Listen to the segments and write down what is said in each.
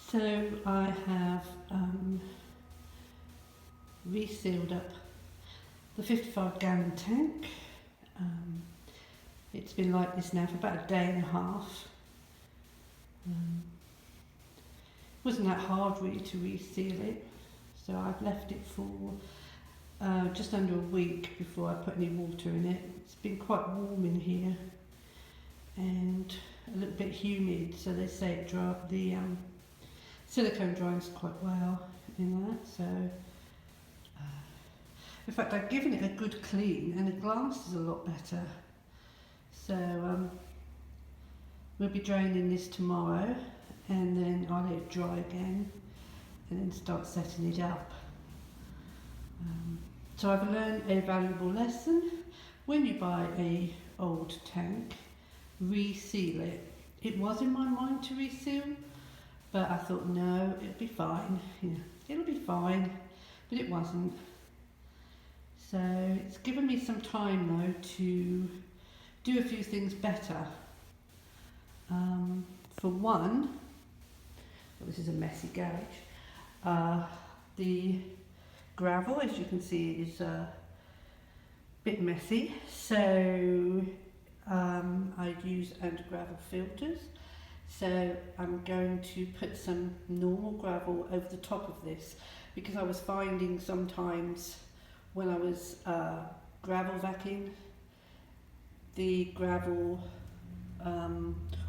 So I have resealed up the 55-gallon tank. It's been like this now for about a day and a half. Wasn't that hard really to reseal it, so I've left it for just under a week before I put any water in it. It's been quite warm in here and a little bit humid, so they say it the silicone dries quite well in that. So in fact, I've given it a good clean and the glass is a lot better. So we'll be draining this tomorrow and then I'll let it dry again and then start setting it up. So I've learned a valuable lesson. When you buy a old tank, reseal it. It was in my mind to reseal, but I thought no, it'll be fine. It'll be fine, but it wasn't. So it's given me some time though to do a few things better. For one, well, this is a messy garage. The gravel, as you can see, is a bit messy. So I use under-gravel filters. So I'm going to put some normal gravel over the top of this, because I was finding sometimes when I was gravel vacuuming, the gravel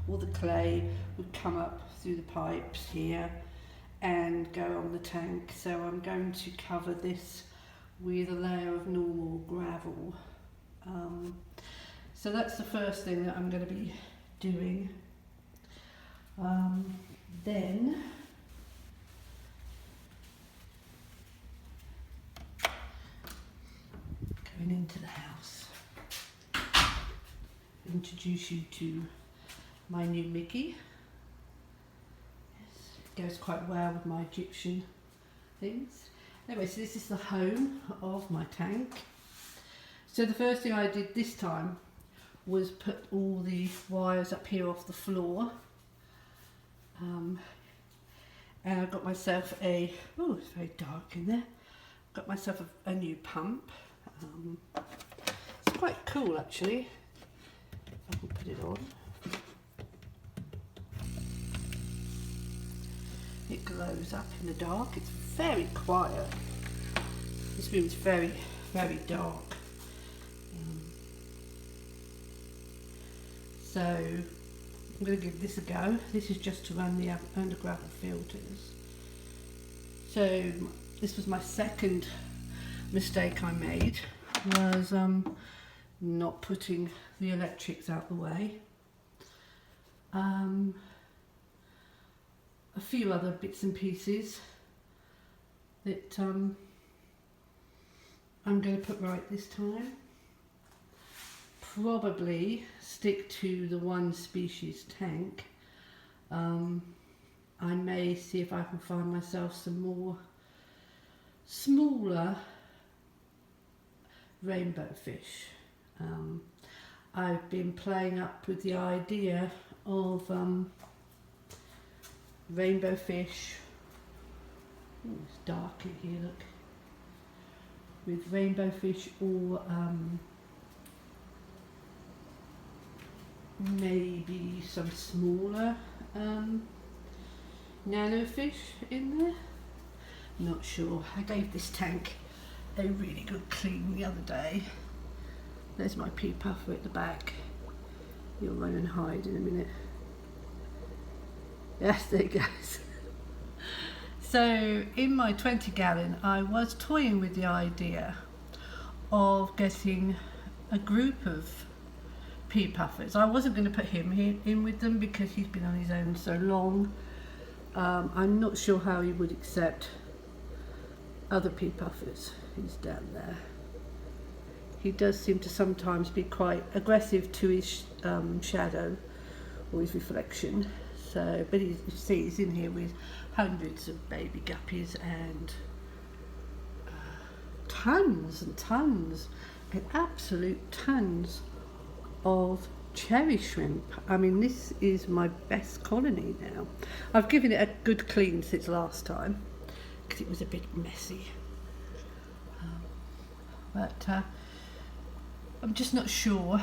or the clay would come up through the pipes here and go on the tank. So I'm going to cover this with a layer of normal gravel. So that's the first thing that I'm going to be doing. Then going into the house, introduce you to my new Mickey. Yes, it goes quite well with my Egyptian things. Anyway, so this is the home of my tank. So the first thing I did this time was put all the wires up here off the floor. And I got myself it's very dark in there. Got myself a new pump. It's quite cool actually. If I can put it on. It glows up in the dark. It's very quiet. This room is very, very dark. So I'm going to give this a go. This is just to run the under-gravel filters. So this was my second mistake I made, was not putting the electrics out the way. A few other bits and pieces that I'm going to put right this time. Probably stick to the one species tank. I may see if I can find myself some more smaller rainbow fish. I've been playing up with the idea of rainbow fish. Ooh, it's dark in here, look. With rainbow fish or maybe some smaller nano fish in there. Not sure. I gave this tank a really good clean the other day. There's my pea puffer at the back. He'll run and hide in a minute. Yes, there he goes. So in my 20-gallon, I was toying with the idea of getting a group of pea puffers. I wasn't going to put him in with them because he's been on his own so long. I'm not sure how he would accept other pea puffers. He's down there. He does seem to sometimes be quite aggressive to his shadow or his reflection. So, but you see, he's in here with hundreds of baby guppies and tons and tons and absolute tons of cherry shrimp. I mean, this is my best colony now. I've given it a good clean since last time because it was a bit messy. But I'm just not sure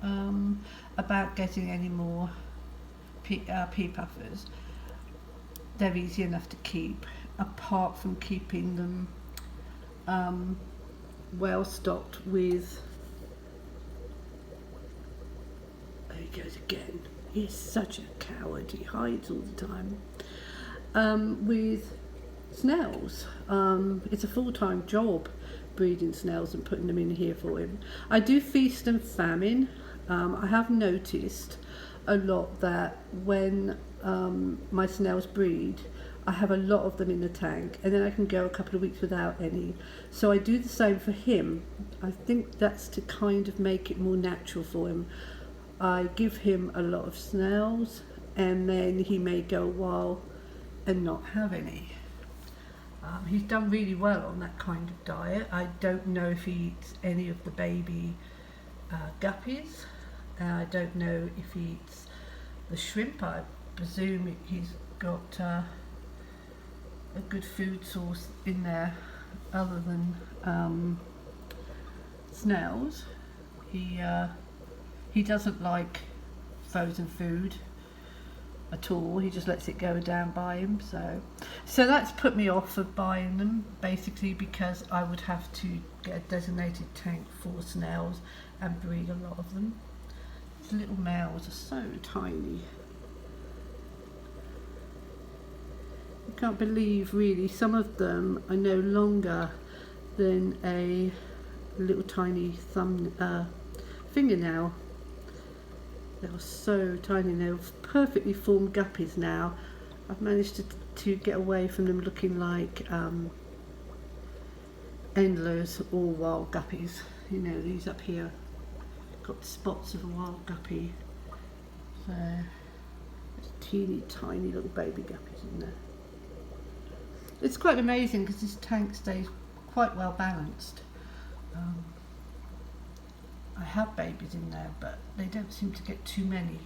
about getting any more pea puffers. They're easy enough to keep, apart from keeping them well stocked with, there he goes again, he's such a coward, he hides all the time, with snails. It's a full-time job breeding snails and putting them in here for him. I do feast and famine. I have noticed a lot that when my snails breed, I have a lot of them in the tank, and then I can go a couple of weeks without any. So I do the same for him. I think that's to kind of make it more natural for him. I give him a lot of snails, and then he may go a while and not have any. He's done really well on that kind of diet. I don't know if he eats any of the baby guppies. I don't know if he eats the shrimp. I presume he's got a good food source in there other than snails. He doesn't like frozen food at all. He just lets it go down by him. So that's put me off of buying them, basically because I would have to get a designated tank for snails and breed a lot of them. These little males are so tiny. I can't believe really some of them are no longer than a little tiny fingernail. They are so tiny. They're perfectly formed guppies now. I've managed to get away from them looking like endlers or wild guppies. You know, these up here got spots of a wild guppy. So there's teeny tiny little baby guppies in there. It's quite amazing because this tank stays quite well balanced. I have babies in there, but they don't seem to get too many.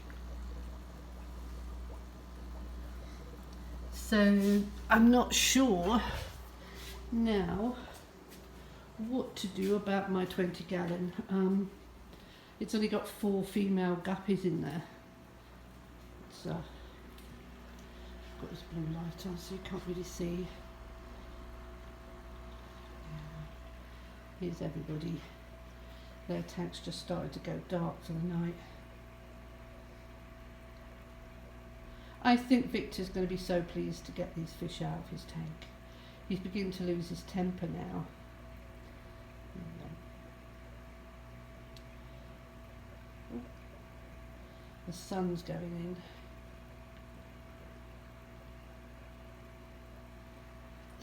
So I'm not sure now what to do about my 20 gallon. It's only got 4 female guppies in there. It's got this blue light on so you can't really see. Here's everybody. Their tank's just started to go dark for the night. I think Victor's going to be so pleased to get these fish out of his tank. He's beginning to lose his temper now. The sun's going in.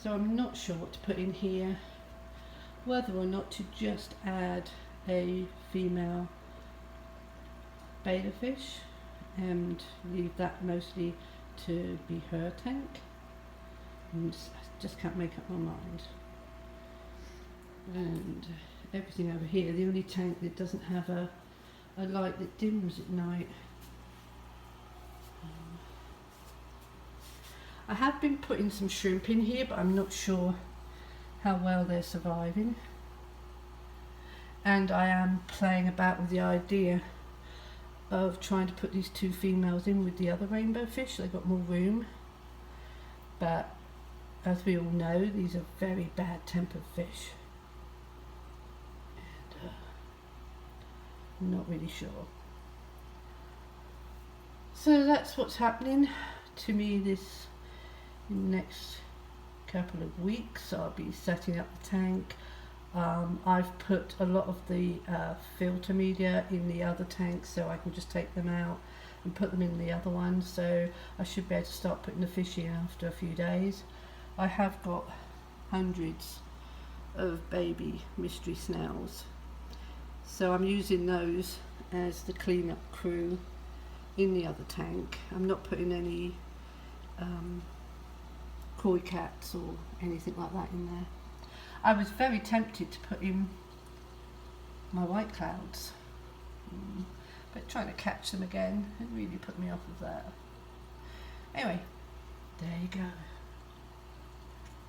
So I'm not sure what to put in here. Whether or not to just add a female betta fish and leave that mostly to be her tank. And I just can't make up my mind. And everything over here, the only tank that doesn't have a light that dims at night. I have been putting some shrimp in here, but I'm not sure how well they're surviving. And I am playing about with the idea of trying to put these 2 females in with the other rainbow fish. They've got more room. But as we all know, these are very bad tempered fish. And I'm not really sure. So that's what's happening to me this next couple of weeks. I'll be setting up the tank. I've put a lot of the filter media in the other tanks so I can just take them out and put them in the other one, so I should be able to start putting the fish in after a few days. I have got hundreds of baby mystery snails, so I'm using those as the cleanup crew in the other tank. I'm not putting any koi cats or anything like that in there. I was very tempted to put in my white clouds, but trying to catch them again, it really put me off of that. Anyway, there you go.